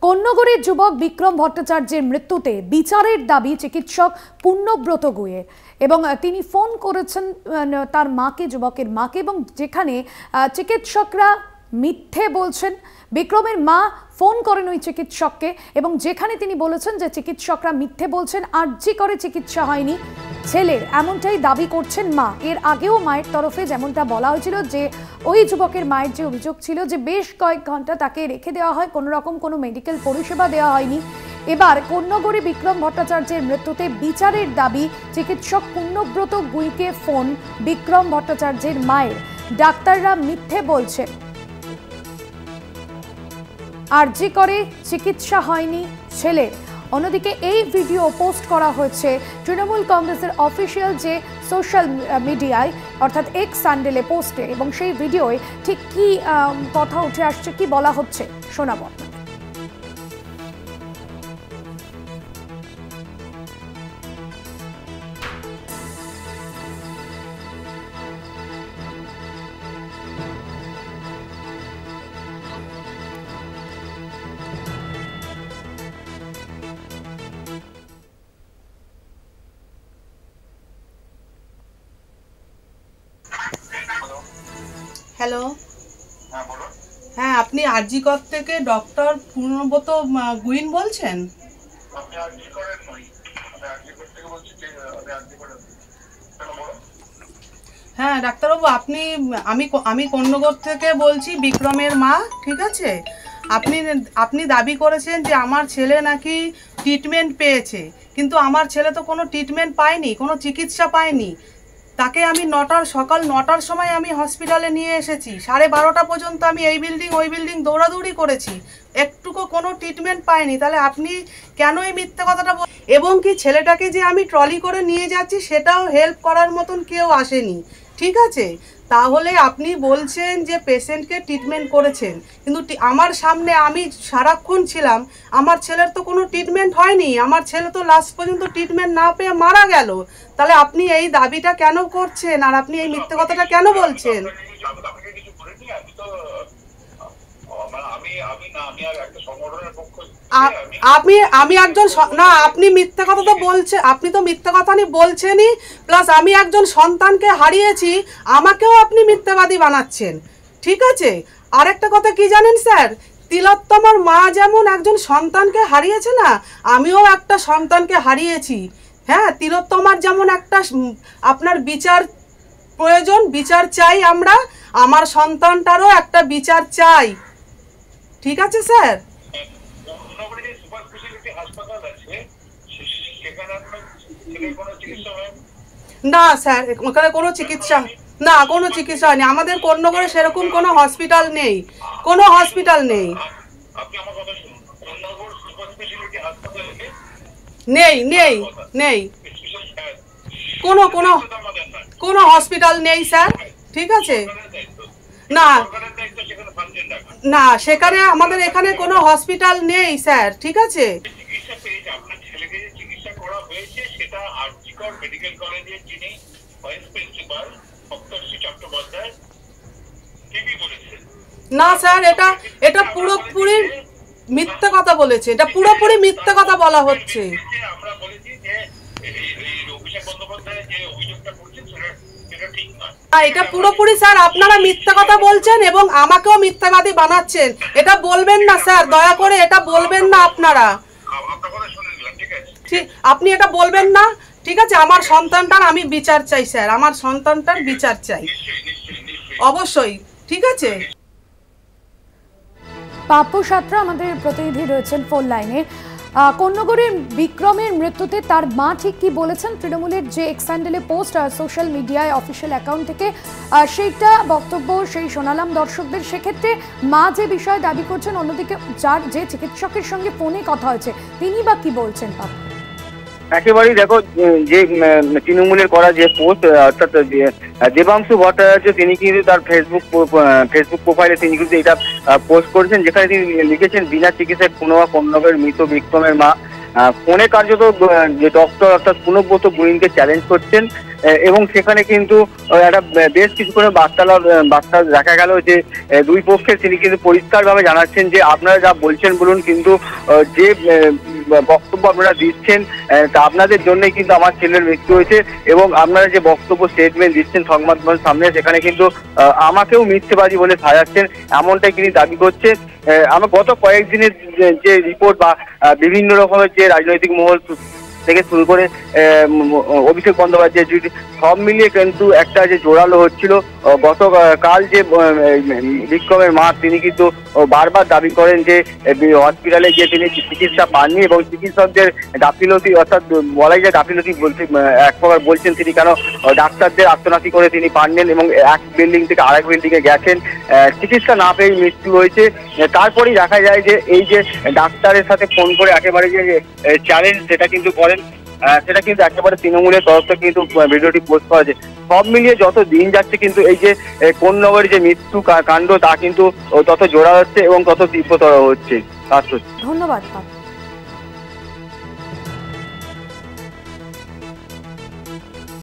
কন্যগড়ের যুবক বিক্রম ভট্টাচার্যের মৃত্যুতে বিচারের দাবি চিকিৎসক পুণ্যব্রত গুয়ের এবং তিনি ফোন করেছেন তার মাকে, যুবকের মাকে, এবং যেখানে চিকিৎসকরা মিথ্যে বলছেন। বিক্রমের মা ফোন করেন ওই চিকিৎসককে এবং যেখানে তিনি বলেছেন যে চিকিৎসকরা মিথ্যে বলছেন, আর্জি করে চিকিৎসা হয়নি ছেলের, এমনটাই দাবি করছেন মা। এর আগেও মায়ের তরফে যেমনটা বলা হয়েছিল যে ওই যুবকের মায়ের যে অভিযোগ ছিল যে বেশ কয়েক ঘন্টা তাকে রেখে দেওয়া হয়, কোনো রকম কোনো মেডিকেল পরিষেবা দেওয়া হয়নি। এবার কন্যগড়ে বিক্রম ভট্টাচার্যের মৃত্যুতে বিচারের দাবি চিকিৎসক পুণ্যব্রত গুইকে ফোন বিক্রম ভট্টাচার্যের মায়ের। ডাক্তাররা মিথ্যে বলছেন, আর্জি করে চিকিৎসা হয়নি ছেলের। অন্যদিকে এই ভিডিও পোস্ট করা হয়েছে তৃণমূল কংগ্রেসের অফিসিয়াল যে সোশ্যাল মিডিয়ায় অর্থাৎ এক্স হ্যান্ডেলে পোস্টে, এবং সেই ভিডিওয় ঠিক কি কথা উঠে আসছে, কি বলা হচ্ছে শোনাবো। হ্যালো, হ্যাঁ, আপনি আরজিকর থেকে ডক্টর পুণ্যব্রত গুইন বলছেন? হ্যাঁ ডাক্তারবাবু, আমি কন্যগড় থেকে বলছি, বিক্রমের মা। ঠিক আছে, আপনি দাবি করেছেন যে আমার ছেলে নাকি ট্রিটমেন্ট পেয়েছে, কিন্তু আমার ছেলে তো কোনো ট্রিটমেন্ট পায়নি, কোনো চিকিৎসা পায়নি। তাকে আমি সকাল 9টার সময় আমি হসপিটালে নিয়ে এসেছি, 12:30 পর্যন্ত আমি এই বিল্ডিং ওই বিল্ডিং দৌড়াদৌড়ি করেছি, একটুকু কোনো ট্রিটমেন্ট পাইনি। তাহলে আপনি কেন এই মিথ্যে কথাটা এবং কি ছেলেটাকে যে আমি ট্রলি করে নিয়ে যাচ্ছি সেটাও হেল্প করার মতন কেউ আসেনি। ঠিক আছে, তাহলে আপনি বলছেন যে পেশেন্টকে ট্রিটমেন্ট করেছেন, কিন্তু আমার সামনে আমি সারাক্ষণ ছিলাম, আমার ছেলের তো কোনো ট্রিটমেন্ট হয়নি, আমার ছেলে তো লাস্ট পর্যন্ত ট্রিটমেন্ট না পেয়ে মারা গেল। তাহলে আপনি এই দাবিটা কেন করছেন, আর আপনি এই মিথ্যে কথাটা কেন বলছেন? আমি একজন না, আপনি মিথ্যে কথা তো বলছেন, আপনি তো মিথ্যে কথা বলছেনই, প্লাস আমি একজন সন্তানকে হারিয়েছি, আমাকেও আপনি মিথ্যাবাদী বানাচ্ছেন। ঠিক আছে, আরেকটা কথা কি জানেন স্যার, তিলোত্তমার মা যেমন একজন সন্তানকে হারিয়েছে না, আমিও একটা সন্তানকে হারিয়েছি। হ্যাঁ, তিলোত্তমার যেমন একটা আপনার বিচার প্রয়োজন, বিচার চাই আমরা, আমার সন্তানটারও একটা বিচার চাই। ঠিক আছে স্যার? না স্যার, ওখানে কোনো চিকিৎসা না, কোনো চিকিৎসা হয়নি। আমাদের কন্যগড়ে সেরকম কোনো হসপিটাল নেই, কোনো হসপিটাল নেই, নেই নেই নেই কোনো কোনো কোনো হসপিটাল নেই স্যার। ঠিক আছে, না না, সেখানে আমাদের এখানে কোনো হসপিটাল নেই স্যার। ঠিক আছে, না স্যার, এটা পুরোপুরি মিথ্যে কথা বলেছে, এটা পুরোপুরি মিথ্যে কথা বলা হচ্ছে। এটা পুরোপুরি স্যার আপনারা মিথ্যা কথা বলছেন এবং আমাকেও মিথ্যাবাদী বানাচ্ছেন। এটা বলবেন না স্যার, দয়া করে এটা বলবেন না আপনারা। ঠিক, আপনি এটা বলবেন না। ঠিক আছে, আমার সন্তানটার আমি বিচার চাই স্যার, আমার সন্তানটার বিচার চাই অবশ্যই। ঠিক আছে, পাপ্পু সাত্রা আমাদের প্রতিনিধি রয়েছেন ফোন লাইনে। কন্যগড়ের বিক্রমের মৃত্যুতে তার মা ঠিক কি বলেছেন, তৃণমূলের যে এক্স হ্যান্ডেলে পোস্ট সোশ্যাল মিডিয়ায় অফিসিয়াল অ্যাকাউন্ট থেকে সেইটা বক্তব্য সেই শোনালাম দর্শকদের। সেক্ষেত্রে মা যে বিষয়ে দাবি করছেন, অন্যদিকে যে চিকিৎসকের সঙ্গে ফোনে কথা হয়েছে তিনি বা কি বলছেন? পাপ্পু, একেবারেই দেখো, যে তৃণমূলের করা যে পোস্ট, অর্থাৎ দেবাংশু ভট্টাচার্য, তিনি কিন্তু তার ফেসবুক প্রোফাইলে তিনি কিন্তু এটা পোস্ট করেছেন, যেখানে তিনি লিখেছেন বিনা চিকিৎসায় কন্যগড়ের মৃত বিক্রমের মা ফোনে কার্যত যে ডক্টর অর্থাৎ পুণ্যব্রত গুইনকে চ্যালেঞ্জ করছেন এবং সেখানে কিন্তু একটা বেশ কিছুক্ষণ বার্তা দেখা গেল যে দুই পক্ষের তিনি কিন্তু পরিষ্কারভাবে জানাচ্ছেন যে আপনারা যা বলছেন বলুন, কিন্তু যে বক্তব্য আপনারা দিচ্ছেন তা আপনাদের জন্যই কিন্তু আমার ছেলের মৃত্যু হয়েছে, এবং আপনারা যে বক্তব্য স্টেটমেন্ট দিচ্ছেন সংবাদ মাধ্যমের সামনে, সেখানে কিন্তু আমাকেও মিথ্যেবাদী বলে সাজাচ্ছেন, এমনটাই তিনি দাবি করছে। আমার গত কয়েকদিনের যে রিপোর্ট বা বিভিন্ন রকমের যে রাজনৈতিক মহল থেকে শুরু করে অভিষেক বন্দ্যোপাধ্যায় সব মিলিয়ে কিন্তু একটা যে জোরালো হচ্ছিল। গতকাল যে বিক্রমের মা তিনি কিন্তু বারবার দাবি করেন যে হসপিটালে গিয়ে তিনি চিকিৎসা পাননি, এবং চিকিৎসকদের গাফিলতি, অর্থাৎ বলাই যায় গাফিলতি বলতে এক প্রকার বলছেন তিনি, কেন ডাক্তারদের আত্মনাতি করে তিনি পাননি এবং এক বিল্ডিং থেকে আরেক বিল্ডিংয়ে গেছেন, চিকিৎসা না পেয়ে মৃত্যু হয়েছে। তারপরেই দেখা যায় যে এই যে ডাক্তারের সাথে ফোন করে একেবারে যে চ্যালেঞ্জ সেটা কিন্তু করেন, সেটা কিন্তু একেবারে তৃণমূলের তরফ থেকে কিন্তু ভিডিওটি পোস্ট করা হয়েছে। সব মিলিয়ে যত দিন যাচ্ছে কিন্তু এই যে কোন্নগরের যে মৃত্যু কাণ্ড তা কিন্তু তত জোড়া হচ্ছে এবং তত তীব্রতর হচ্ছে। ধন্যবাদ।